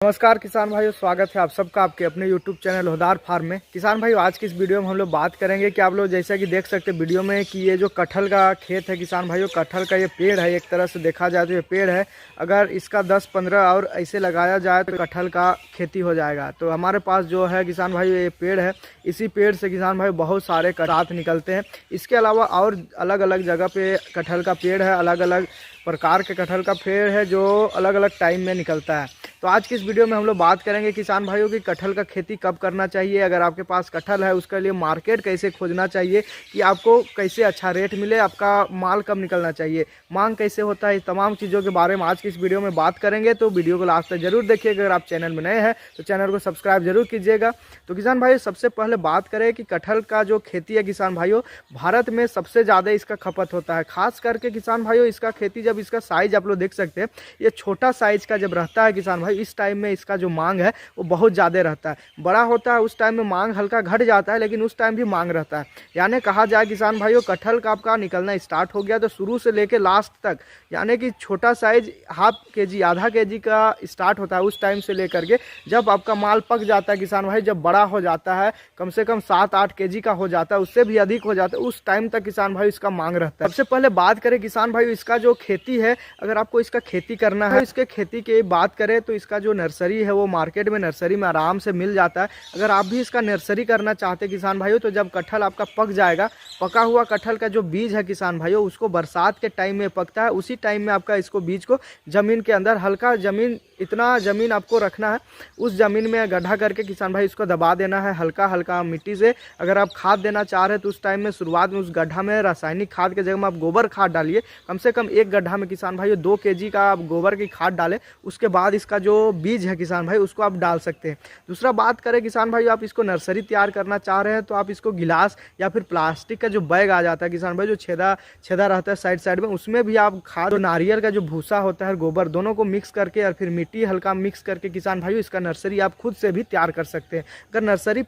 नमस्कार किसान भाइयों, स्वागत है आप सबका आपके अपने YouTube चैनल होदार फार्म में। किसान भाइयों, आज की इस वीडियो में हम लोग बात करेंगे कि आप लोग जैसा कि देख सकते हैं वीडियो में कि ये जो कटहल का खेत है किसान भाइयों, कटहल का ये पेड़ है। एक तरह से देखा जाए तो ये पेड़ है, अगर इसका 10-15 और ऐसे लगाया जाए तो कटहल का खेती हो जाएगा। तो हमारे पास जो है किसान भाइयों ये पेड़ है, इसी पेड़ से किसान भाई बहुत सारे कटात निकलते हैं। इसके अलावा और अलग अलग जगह पे कटहल का पेड़ है, अलग अलग प्रकार के कटहल का पेड़ है जो अलग अलग टाइम में निकलता है। तो आज की इस वीडियो में हम लोग बात करेंगे किसान भाइयों की कटहल का खेती कब करना चाहिए, अगर आपके पास कटहल है उसके लिए मार्केट कैसे खोजना चाहिए कि आपको कैसे अच्छा रेट मिले, आपका माल कब निकलना चाहिए, मांग कैसे होता है, तमाम चीज़ों के बारे में आज की इस वीडियो में बात करेंगे। तो वीडियो को लास्ट तक जरूर देखिएगा। अगर आप चैनल में नए हैं तो चैनल को सब्सक्राइब जरूर कीजिएगा। तो किसान भाई सबसे पहले बात करें कि कटहल का जो खेती है किसान भाइयों, भारत में सबसे ज़्यादा इसका खपत होता है। खास करके किसान भाइयों इसका खेती, जब इसका साइज आप लोग देख सकते हैं, ये छोटा साइज का जब रहता है किसान भाई, इस टाइम में इसका जो मांग है वो बहुत ज़्यादा रहता है। बड़ा होता है उस टाइम में मांग हल्का घट जाता है, लेकिन उस टाइम भी मांग रहता है। यानी कहा जाए किसान भाइयों, कटहल का आपका निकलना स्टार्ट हो गया तो शुरू से लेके लास्ट तक, यानी कि छोटा साइज हाफ केजी आधा केजी का स्टार्ट होता है उस टाइम से लेकर के जब आपका माल पक जाता है किसान भाई, जब बड़ा हो जाता है कम से कम 7-8 केजी का हो जाता है, उससे भी अधिक हो जाता है, उस टाइम तक किसान भाई इसका मांग रहता है। सबसे पहले बात करें किसान भाई इसका जो खेती है, अगर आपको इसका खेती करना है, इसके खेती की बात करें तो इसका जो नर्सरी है वो मार्केट में नर्सरी में आराम से मिल जाता है। अगर आप भी इसका नर्सरी करना चाहते हैं किसान भाइयों, तो जब कटहल आपका पक जाएगा, पका हुआ कटहल का जो बीज है किसान भाइयों, उसको बरसात के टाइम में पकता है, उसी टाइम में आपका इसको बीज को जमीन के अंदर हल्का जमीन, इतना जमीन आपको रखना है, उस जमीन में गड्ढा करके किसान भाई इसको दबा देना है हल्का हल्का मिट्टी से। अगर आप खाद देना चाह रहे हैं तो उस टाइम में शुरुआत में उस गड्ढा में रासायनिक खाद के जगह में आप गोबर खाद डालिए। कम से कम एक गड्ढा में किसान भाई 2 केजी का आप गोबर की खाद डालें, उसके बाद इसका जो बीज है किसान भाई उसको आप डाल सकते हैं। दूसरा बात करें किसान भाई, आप इसको नर्सरी तैयार करना चाह रहे हैं तो आप इसको गिलास या फिर प्लास्टिक का जो बैग आ जाता है किसान भाई, जो छेदा छेदा रहता है साइड साइड में, उसमें भी आप खाद, नारियल का जो भूसा होता है, गोबर, दोनों को मिक्स करके और फिर मिट्टी हल्का मिक्स करके किसान भाई इसका नर्सरी आप खुद से भी तैयार कर सकते हैं। अगर नर्सरी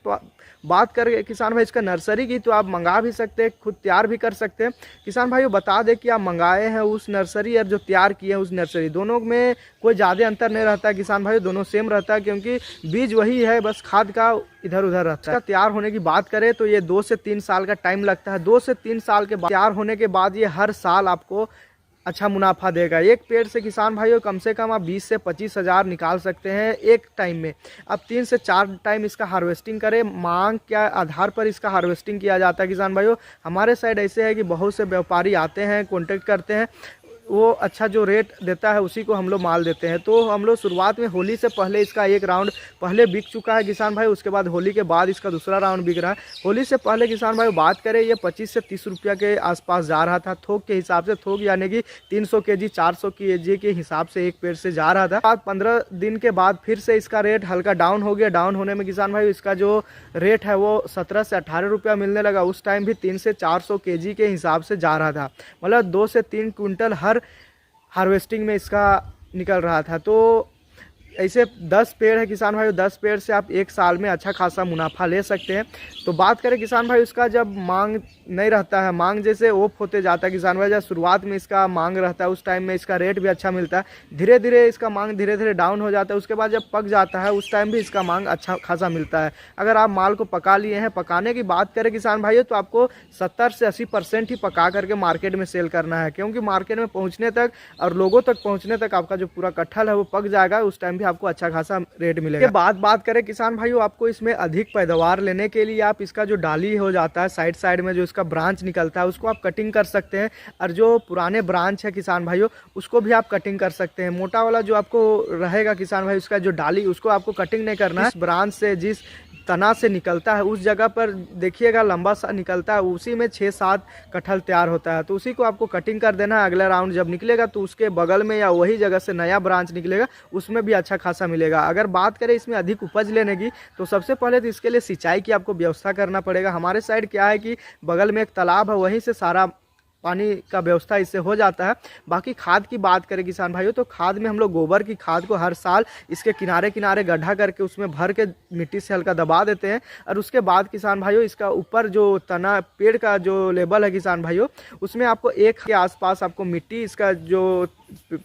बात करें किसान भाई इसका नर्सरी की, तो आप मंगा भी सकते हैं, खुद तैयार भी कर सकते हैं। किसान भाइयों बता दें कि आप मंगाए हैं उस नर्सरी और जो तैयार किए हैं उस नर्सरी, दोनों में कोई ज़्यादा अंतर नहीं रहता है किसान भाइयों, दोनों सेम रहता है, क्योंकि बीज वही है, बस खाद का इधर उधर रहता है। तैयार होने की बात करें तो ये 2 से 3 साल का टाइम लगता है। 2 से 3 साल के बाद तैयार होने के बाद ये हर साल आपको अच्छा मुनाफा देगा। एक पेड़ से किसान भाइयों कम से कम आप 20 से 25 हज़ार निकाल सकते हैं एक टाइम में। अब 3 से 4 टाइम इसका हार्वेस्टिंग करें, मांग के आधार पर इसका हार्वेस्टिंग किया जाता है किसान भाइयों। हमारे साइड ऐसे है कि बहुत से व्यापारी आते हैं, कॉन्टेक्ट करते हैं, वो अच्छा जो रेट देता है उसी को हम लोग माल देते हैं। तो हम लोग शुरुआत में होली से पहले इसका एक राउंड पहले बिक चुका है किसान भाई, उसके बाद होली के बाद इसका दूसरा राउंड बिक रहा है। होली से पहले किसान भाई बात करें ये 25 से 30 रुपया के आसपास जा रहा था, थोक के हिसाब से, थोक यानी कि 300 केजी 400 केजी के हिसाब से एक पेड़ से जा रहा था। बाद 15 दिन के बाद फिर से इसका रेट हल्का डाउन हो गया। डाउन होने में किसान भाई इसका जो रेट है वो 17 से 18 रुपया मिलने लगा। उस टाइम भी 3 से 400 केजी के हिसाब से जा रहा था, मतलब 2 से 3 क्विंटल हर हार्वेस्टिंग में इसका निकल रहा था। तो ऐसे 10 पेड़ है किसान भाई, 10 पेड़ से आप एक साल में अच्छा खासा मुनाफा ले सकते हैं। तो बात करें किसान भाई उसका जब मांग नहीं रहता है, मांग जैसे ओफ होते जाता है किसान भाई, जब शुरुआत में इसका मांग रहता है उस टाइम में इसका रेट भी अच्छा मिलता है, धीरे धीरे इसका मांग धीरे धीरे डाउन हो जाता है। उसके बाद जब पक जाता है उस टाइम भी इसका मांग अच्छा खासा मिलता है। अगर आप माल को पका लिए हैं, पकाने की बात करें किसान भाई तो आपको 70 से 80% ही पका करके मार्केट में सेल करना है, क्योंकि मार्केट में पहुँचने तक और लोगों तक पहुँचने तक आपका जो पूरा कटहल है वो पक जाएगा, उस टाइम भी आपको अच्छा खासा रेट मिलेगा। के बाद बात करें किसान भाइयों, आपको इसमें अधिक पैदावार लेने के लिए आप इसका जो डाली हो जाता है साइड साइड में जो इसका ब्रांच निकलता है उसको आप कटिंग कर सकते हैं, और जो पुराने ब्रांच है किसान भाइयों उसको भी आप कटिंग कर सकते हैं। मोटा वाला जो आपको रहेगा किसान भाई उसका जो डाली, उसको आपको कटिंग नहीं करना है। ब्रांच से जिस तना से निकलता है उस जगह पर देखिएगा लंबा सा निकलता है, उसी में 6-7 कटहल तैयार होता है, तो उसी को आपको कटिंग कर देना है। अगला राउंड जब निकलेगा तो उसके बगल में या वही जगह से नया ब्रांच निकलेगा, उसमें भी अच्छा खासा मिलेगा। अगर बात करें इसमें अधिक उपज लेने की, तो सबसे पहले तो इसके लिए सिंचाई की आपको व्यवस्था करना पड़ेगा। हमारे साइड क्या है कि बगल में एक तालाब है, वहीं से सारा पानी का व्यवस्था इससे हो जाता है। बाकी खाद की बात करें किसान भाइयों, तो खाद में हम लोग गोबर की खाद को हर साल इसके किनारे किनारे गड्ढा करके उसमें भर के मिट्टी से हल्का दबा देते हैं। और उसके बाद किसान भाइयों इसका ऊपर जो तना पेड़ का जो लेवल है किसान भाइयों, उसमें आपको 1 के आसपास आपको मिट्टी इसका जो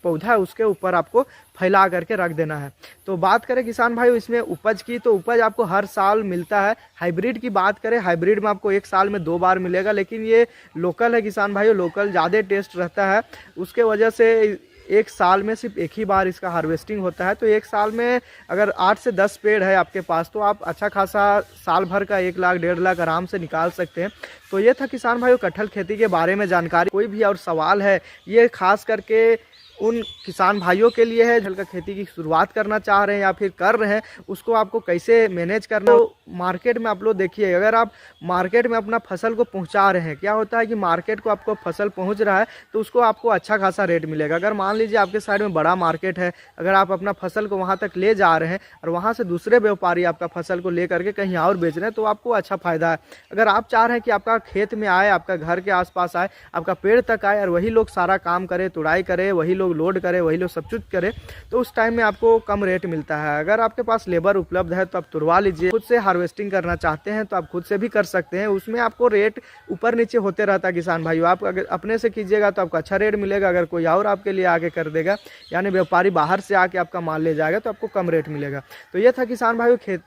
पौधा है उसके ऊपर आपको फैला करके रख देना है। तो बात करें किसान भाई इसमें उपज की, तो उपज आपको हर साल मिलता है। हाइब्रिड की बात करें, हाइब्रिड में आपको एक साल में 2 बार मिलेगा, लेकिन ये लोकल है किसान भाइयों, लोकल ज़्यादा टेस्ट रहता है, उसके वजह से एक साल में सिर्फ एक ही बार इसका हार्वेस्टिंग होता है। तो एक साल में अगर 8 से 10 पेड़ है आपके पास तो आप अच्छा खासा साल भर का 1 लाख 1.5 लाख आराम से निकाल सकते हैं। तो ये था किसान भाइयों कटहल खेती के बारे में जानकारी। कोई भी और सवाल है, ये खास करके उन किसान भाइयों के लिए है कटहल का खेती की शुरुआत करना चाह रहे हैं या फिर कर रहे हैं, उसको आपको कैसे मैनेज करना। तो मार्केट में आप लोग देखिए, अगर आप मार्केट में अपना फसल को पहुंचा रहे हैं, क्या होता है कि मार्केट को आपको फसल पहुंच रहा है तो उसको आपको अच्छा खासा रेट मिलेगा। अगर मान लीजिए आपके साइड में बड़ा मार्केट है, अगर आप अपना फसल को वहां तक ले जा रहे हैं और वहां से दूसरे व्यापारी आपका फसल को ले करके कहीं और बेच रहे हैं, तो आपको अच्छा फायदा है। अगर आप चाह रहे हैं कि आपका खेत में आए, आपका घर के आसपास आए, आपका पेड़ तक आए और वही लोग सारा काम करे, तुड़ाई करे, वही लोग लोड करे, वही लोग सब कुछ करे, तो उस टाइम में आपको कम रेट मिलता है। अगर आपके पास लेबर उपलब्ध है तो आप तुड़वा लीजिए। खुद से हार्वेस्टिंग करना चाहते हैं तो आप खुद से भी कर सकते हैं, उसमें आपको रेट ऊपर नीचे होते रहता है किसान भाइयों। आप अगर अपने से कीजिएगा तो आपको अच्छा रेट मिलेगा, अगर कोई और आपके लिए आके कर देगा, यानी व्यापारी बाहर से आके आपका माल ले जाएगा, तो आपको कम रेट मिलेगा। तो ये था किसान भाइयों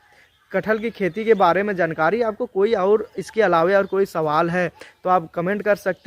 कटहल की खेती के बारे में जानकारी। आपको कोई और इसके अलावा और कोई सवाल है तो आप कमेंट कर सकते हैं।